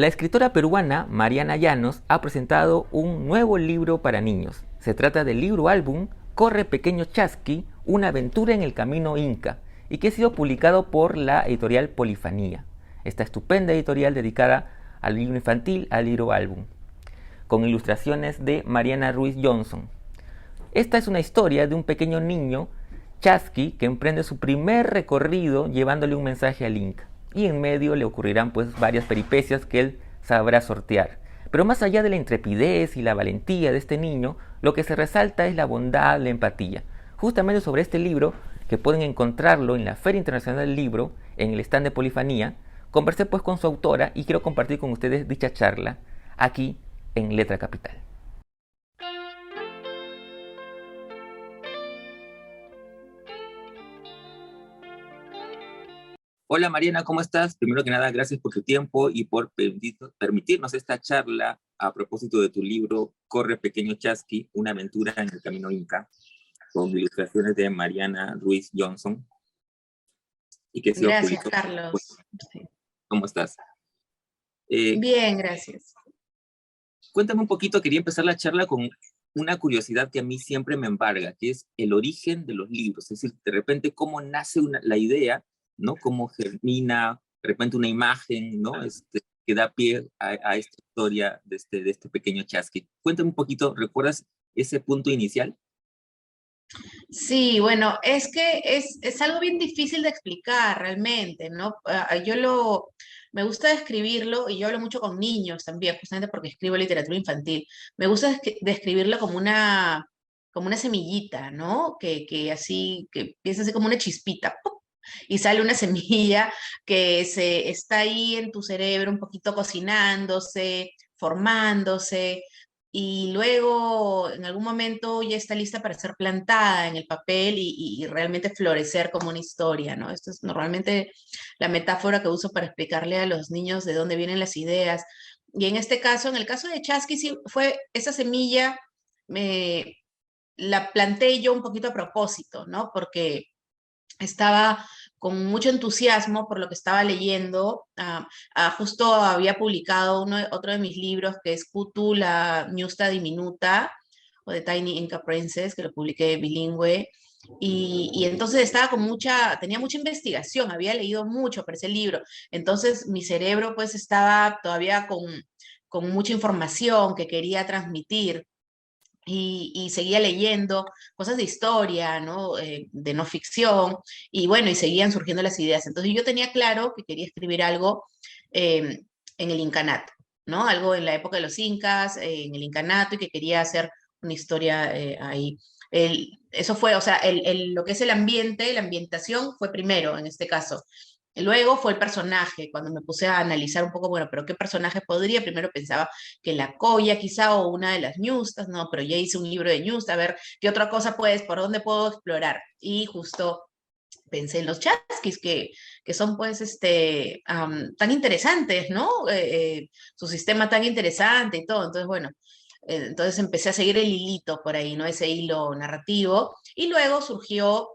La escritora peruana Mariana Llanos ha presentado un nuevo libro para niños. Se trata del libro álbum Corre Pequeño Chasqui, una aventura en el camino Inca, y que ha sido publicado por la editorial Polifanía, esta estupenda editorial dedicada al libro infantil, al libro álbum, con ilustraciones de Mariana Ruiz Johnson. Esta es una historia de un pequeño niño, Chasqui, que emprende su primer recorrido llevándole un mensaje al Inca. Y en medio le ocurrirán pues varias peripecias que él sabrá sortear. Pero más allá de la intrepidez y la valentía de este niño, lo que se resalta es la bondad, la empatía. Justamente sobre este libro, que pueden encontrarlo en la Feria Internacional del Libro, en el stand de Polifanía, conversé pues con su autora y quiero compartir con ustedes dicha charla aquí en Letra Capital. Hola Mariana, ¿cómo estás? Primero que nada, gracias por tu tiempo y por permitirnos esta charla a propósito de tu libro Corre Pequeño Chasqui, una aventura en el camino Inca, con ilustraciones de Mariana Ruiz Johnson y que ha sido Gracias, publicado. Carlos. Sí. ¿Cómo estás? Eh, Bien, gracias. Cuéntame un poquito, quería empezar la charla con una curiosidad que a mí siempre me embarga, que es el origen de los libros, es decir, de repente cómo nace la idea, ¿no? Cómo germina de repente una imagen, ¿no? Que da pie a esta historia de este pequeño chasqui. Cuéntame un poquito, ¿recuerdas ese punto inicial? Sí, bueno, es que es algo bien difícil de explicar realmente, ¿no? Me gusta describirlo, y yo hablo mucho con niños también, justamente porque escribo literatura infantil. Me gusta describirlo como una semillita, ¿no? Que así, que empieza así como una chispita, ¡pum! Y sale una semilla está ahí en tu cerebro un poquito cocinándose, formándose, y luego en algún momento ya está lista para ser plantada en el papel y realmente florecer como una historia, ¿no? Esto es normalmente la metáfora que uso para explicarle a los niños de dónde vienen las ideas. Y en este caso, en el caso de Chasqui, sí fue esa semilla, me, la planté yo un poquito a propósito, ¿no? Porque estaba con mucho entusiasmo por lo que estaba leyendo. Justo había publicado otro de mis libros, que es Kutu, la Ñusta Diminuta, o The Tiny Inca Princess, que lo publiqué bilingüe. Y entonces tenía mucha investigación, había leído mucho para ese libro. Entonces mi cerebro pues estaba todavía con mucha información que quería transmitir, y seguía leyendo cosas de historia, ¿no? De no ficción, y bueno, y seguían surgiendo las ideas. Entonces yo tenía claro que quería escribir algo en el incanato, ¿no? Algo en la época de los incas, en el incanato, y que quería hacer una historia ahí. Eso fue, o sea, lo que es el ambiente, la ambientación fue primero en este caso. Luego fue el personaje, cuando me puse a analizar un poco, bueno, pero ¿qué personaje podría? Primero pensaba que la Coya quizá, o una de las ñustas, no, pero ya hice un libro de ñusta, a ver qué otra cosa pues, por dónde puedo explorar. Y justo pensé en los chasquis, que son pues tan interesantes, ¿no? Su sistema tan interesante y todo. Entonces, bueno, entonces empecé a seguir el hilito por ahí, ¿no? Ese hilo narrativo. Y luego surgieron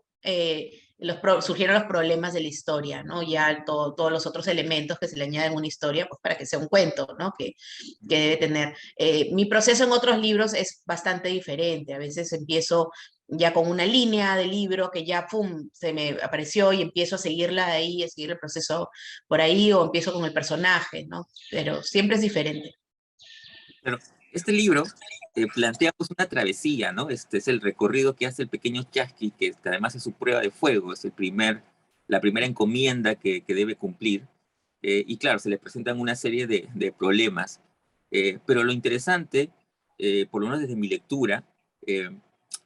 los problemas de la historia, ¿no? Ya todos los otros elementos que se le añaden a una historia, pues para que sea un cuento, ¿no? Que debe tener. Mi proceso en otros libros es bastante diferente. A veces empiezo ya con una línea de libro que ya, ¡pum!, se me apareció, y empiezo a seguirla de ahí, a seguir el proceso por ahí, o empiezo con el personaje, ¿no? Pero siempre es diferente. Pero este libro plantea pues una travesía, ¿no? Este es el recorrido que hace el pequeño Chasqui, que además es su prueba de fuego, es la primera encomienda que debe cumplir. Y claro, se le presentan una serie de problemas. Pero lo interesante, por lo menos desde mi lectura, eh,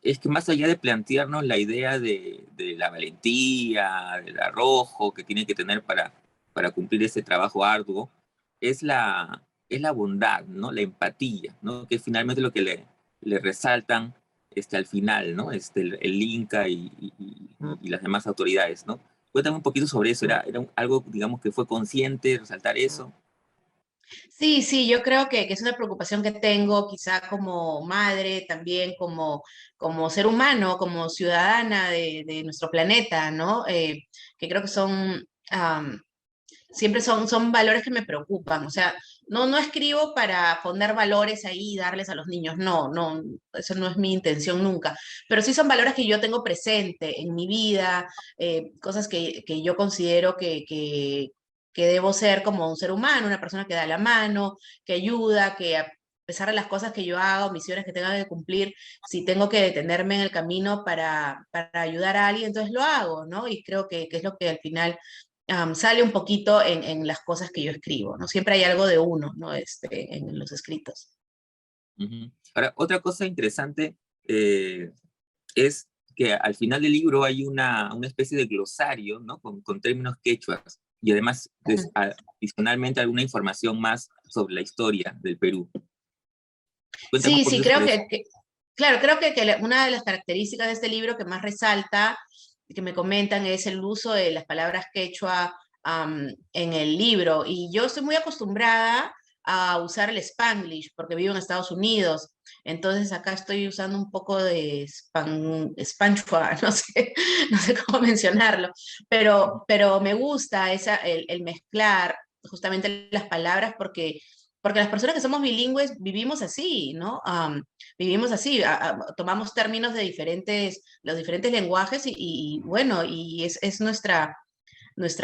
es que más allá de plantearnos la idea de la valentía, del arrojo que tiene que tener para cumplir ese trabajo arduo, es es la bondad, ¿no? La empatía, ¿no? Que es finalmente lo que le resaltan al final, ¿no? El Inca y las demás autoridades, ¿no? Cuéntame un poquito sobre eso. ¿Era algo, digamos, que fue consciente resaltar eso? Sí, sí, yo creo que es una preocupación que tengo, quizá como madre, también como ser humano, como ciudadana de nuestro planeta, ¿no? Que creo que siempre son valores que me preocupan. O sea, no escribo para poner valores ahí y darles a los niños, no, eso no es mi intención nunca, pero sí son valores que yo tengo presente en mi vida, cosas que yo considero que debo ser como un ser humano, una persona que da la mano, que ayuda, que a pesar de las cosas que yo hago, misiones que tenga que cumplir, si tengo que detenerme en el camino para ayudar a alguien, entonces lo hago, ¿no? Y creo que es lo que al final sale un poquito en las cosas que yo escribo, ¿no? Siempre hay algo de uno, ¿no? En los escritos. Ujú. Ahora, otra cosa interesante es que al final del libro hay una especie de glosario, ¿no? Con términos quechuas y además, Ujú. adicionalmente, alguna información más sobre la historia del Perú. Cuéntame un Sí, sí, poquito creo sobre eso. claro, creo que una de las características de este libro que más resalta, que me comentan, es el uso de las palabras quechua en el libro. Y yo estoy muy acostumbrada a usar el Spanglish porque vivo en Estados Unidos. Entonces acá estoy usando un poco de Spanchua, no sé cómo mencionarlo, pero me gusta el mezclar justamente las palabras porque las personas que somos bilingües vivimos así, ¿no? Vivimos así, tomamos términos de los diferentes lenguajes y bueno, y es nuestra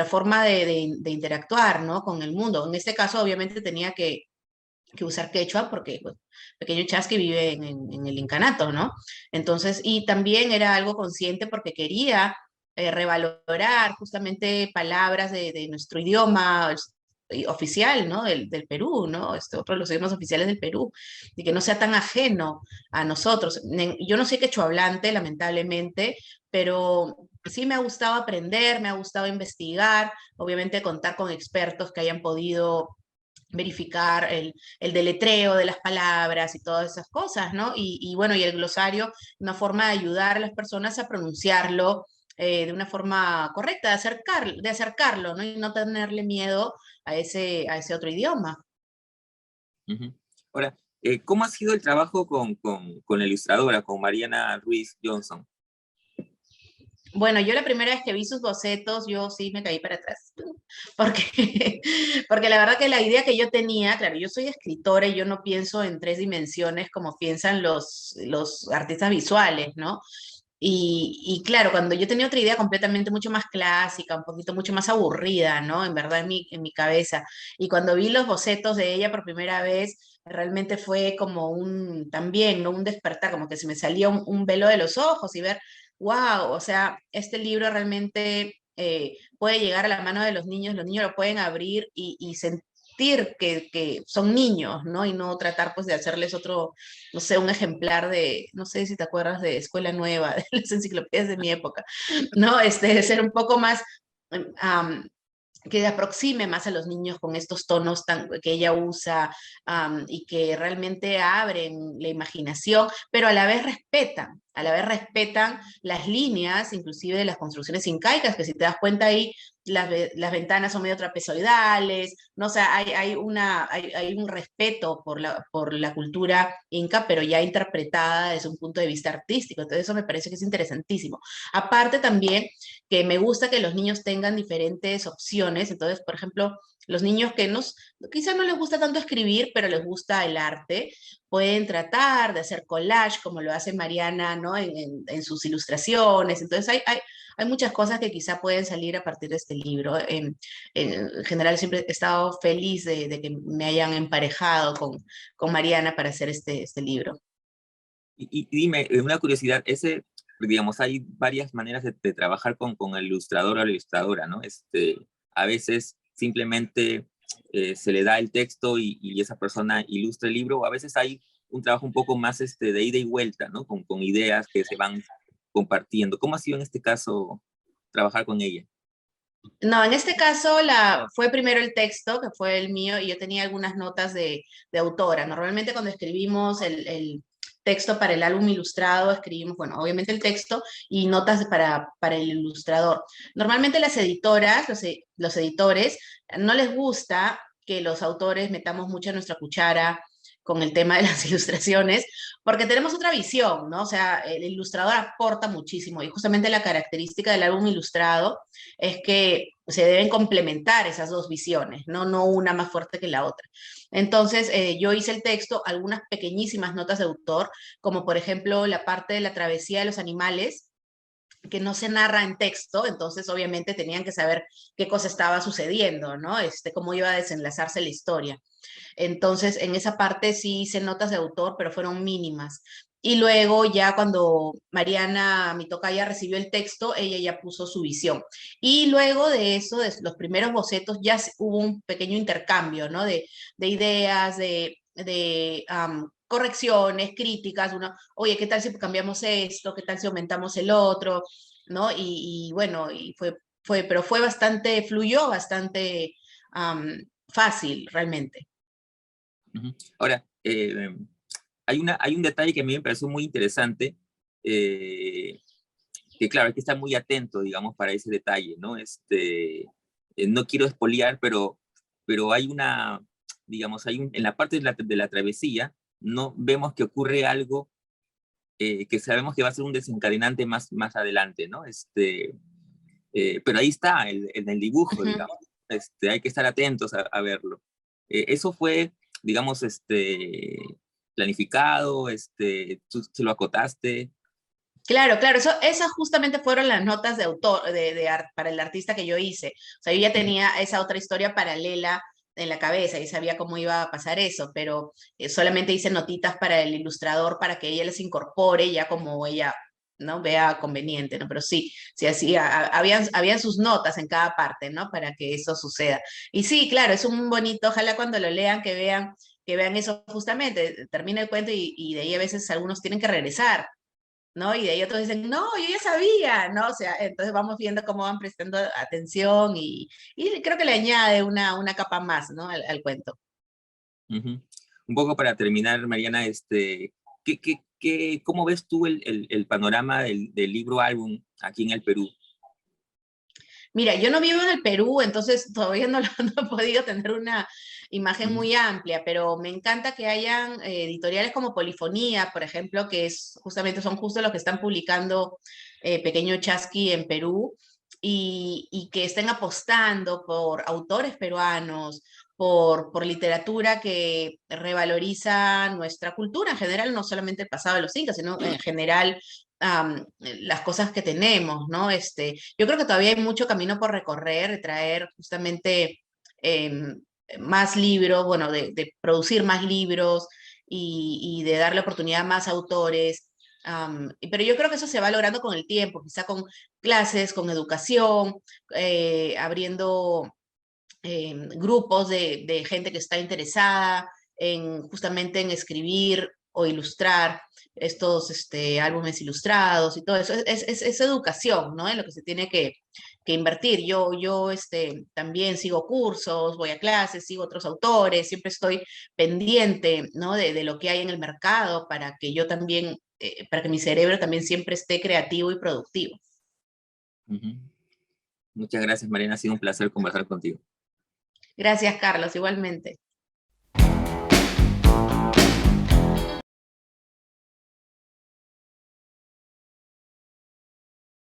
forma de interactuar, ¿no? Con el mundo. En este caso, obviamente, tenía que usar quechua porque pues, Pequeño Chasqui vive en el incanato, ¿no? Entonces, y también era algo consciente porque quería revalorar justamente palabras de nuestro idioma oficial, ¿no? Del Perú, ¿no? Otro de los idiomas oficiales del Perú, y que no sea tan ajeno a nosotros. Yo no soy quechua hablante, lamentablemente, pero sí me ha gustado aprender, me ha gustado investigar, obviamente contar con expertos que hayan podido verificar el deletreo de las palabras y todas esas cosas, ¿no? Y bueno, y el glosario, una forma de ayudar a las personas a pronunciarlo de una forma correcta, de acercarlo, ¿no? Y no tenerle miedo a ese otro idioma. Ujú. Ahora, ¿cómo ha sido el trabajo con la ilustradora, con Mariana Ruiz Johnson? Bueno, yo la primera vez que vi sus bocetos, yo sí me caí para atrás, porque, porque la verdad que la idea que yo tenía, claro, yo soy escritora y yo no pienso en tres dimensiones como piensan los artistas visuales, ¿no? Y claro, cuando yo tenía otra idea completamente mucho más clásica, un poquito mucho más aburrida, ¿no? En verdad en mi cabeza. Y cuando vi los bocetos de ella por primera vez, realmente fue como también, ¿no? Un despertar, como que se me salía un velo de los ojos y ver, wow, o sea, este libro realmente puede llegar a la mano de los niños lo pueden abrir y sentir que son niños, ¿no? Y no tratar pues de hacerles otro no sé, un ejemplar de, no sé si te acuerdas de Escuela Nueva, de las enciclopedias de mi época, ¿no? De ser un poco más, um, que aproxime más a los niños con estos tonos que ella usa y que realmente abren la imaginación, pero a la vez respetan las líneas, inclusive de las construcciones incaicas, que si te das cuenta ahí, las ventanas son medio trapezoidales, ¿no? O sea, hay un respeto por la cultura inca, pero ya interpretada desde un punto de vista artístico. Entonces eso me parece que es interesantísimo. Aparte también que me gusta que los niños tengan diferentes opciones. Entonces, por ejemplo, los niños que quizás no les gusta tanto escribir, pero les gusta el arte, pueden tratar de hacer collage, como lo hace Mariana, ¿no? En sus ilustraciones. Entonces, hay muchas cosas que quizá pueden salir a partir de este libro. En general, siempre he estado feliz de que me hayan emparejado con Mariana para hacer este libro. Y dime, una curiosidad, digamos, hay varias maneras de trabajar con el ilustrador o la ilustradora, ¿no? A veces simplemente se le da el texto y esa persona ilustra el libro, o a veces hay un trabajo un poco más de ida y vuelta, ¿no? Con ideas que se van compartiendo. ¿Cómo ha sido en este caso trabajar con ella? No, en este caso fue primero el texto, que fue el mío, y yo tenía algunas notas de autora. Normalmente cuando escribimos el texto para el álbum ilustrado, escribimos, bueno, obviamente el texto y notas para el ilustrador. Normalmente las editoras, los editores, no les gusta que los autores metamos mucho nuestra cuchara con el tema de las ilustraciones, porque tenemos otra visión, ¿no? O sea, el ilustrador aporta muchísimo y justamente la característica del álbum ilustrado es que se deben complementar esas dos visiones, ¿no? No una más fuerte que la otra. Entonces, yo hice el texto, algunas pequeñísimas notas de autor, como por ejemplo la parte de la travesía de los animales, que no se narra en texto, entonces obviamente tenían que saber qué cosa estaba sucediendo, ¿no? Cómo iba a desenlazarse la historia. Entonces, en esa parte sí hice notas de autor, pero fueron mínimas. Y luego ya cuando Mariana, mi tocaya, recibió el texto, ella ya puso su visión. Y luego de eso, de los primeros bocetos, ya hubo un pequeño intercambio, ¿no? De ideas, correcciones, críticas, uno, oye, ¿qué tal si cambiamos esto? ¿Qué tal si aumentamos el otro? ¿No? Y bueno, pero fue bastante, fluyó bastante fácil, realmente. Ujú. Ahora, hay un detalle que a mí me pareció muy interesante, eh, que claro, hay que estar muy atento, digamos, para ese detalle, ¿no? No quiero espolear, pero hay digamos, en la parte de la travesía, no vemos que ocurre algo que sabemos que va a ser un desencadenante más adelante, ¿no? Pero ahí está, en el dibujo, Ujú. digamos. Hay que estar atentos a verlo. Eso fue, digamos, planificado, tú se lo acotaste. Claro, claro, esas justamente fueron las notas de autor, para el artista que yo hice. O sea, yo ya tenía esa otra historia paralela en la cabeza y sabía cómo iba a pasar eso, pero solamente hice notitas para el ilustrador para que ella les incorpore ya como ella, ¿no? Vea conveniente, ¿no? Pero sí, sí, así, habían sus notas en cada parte, ¿no? Para que eso suceda. Y sí, claro, es un bonito, ojalá cuando lo lean que vean eso justamente, termina el cuento y de ahí a veces algunos tienen que regresar, ¿no? Y de ahí otros dicen, no, yo ya sabía, ¿no? O sea, entonces vamos viendo cómo van prestando atención y creo que le añade una capa más, ¿no? Al cuento. Ujú. Un poco para terminar, Mariana, ¿cómo ves tú el panorama del libro álbum aquí en el Perú? Mira, yo no vivo en el Perú, entonces todavía no, no he podido tener una imagen Ujú, muy amplia, pero me encanta que hayan editoriales como Polifonía, por ejemplo, que son justo los que están publicando Pequeño Chasqui en Perú, y que estén apostando por autores peruanos, por literatura que revaloriza nuestra cultura en general, no solamente el pasado de los incas, sino en general las cosas que tenemos, ¿no? Yo creo que todavía hay mucho camino por recorrer, traer justamente em, más libros, bueno, de producir más libros y de darle oportunidad a más autores. Pero yo creo que eso se va logrando con el tiempo, quizá con clases, con educación, abriendo grupos de gente que está interesada justamente en escribir o ilustrar estos álbumes ilustrados y todo eso. Es educación, ¿no? En lo que se tiene que invertir. Yo también sigo cursos, voy a clases, sigo otros autores, siempre estoy pendiente, ¿no? De lo que hay en el mercado para que yo también, para que mi cerebro también siempre esté creativo y productivo. ujú. Muchas gracias, Mariana. Ha sido un placer conversar contigo. Gracias, Carlos, igualmente.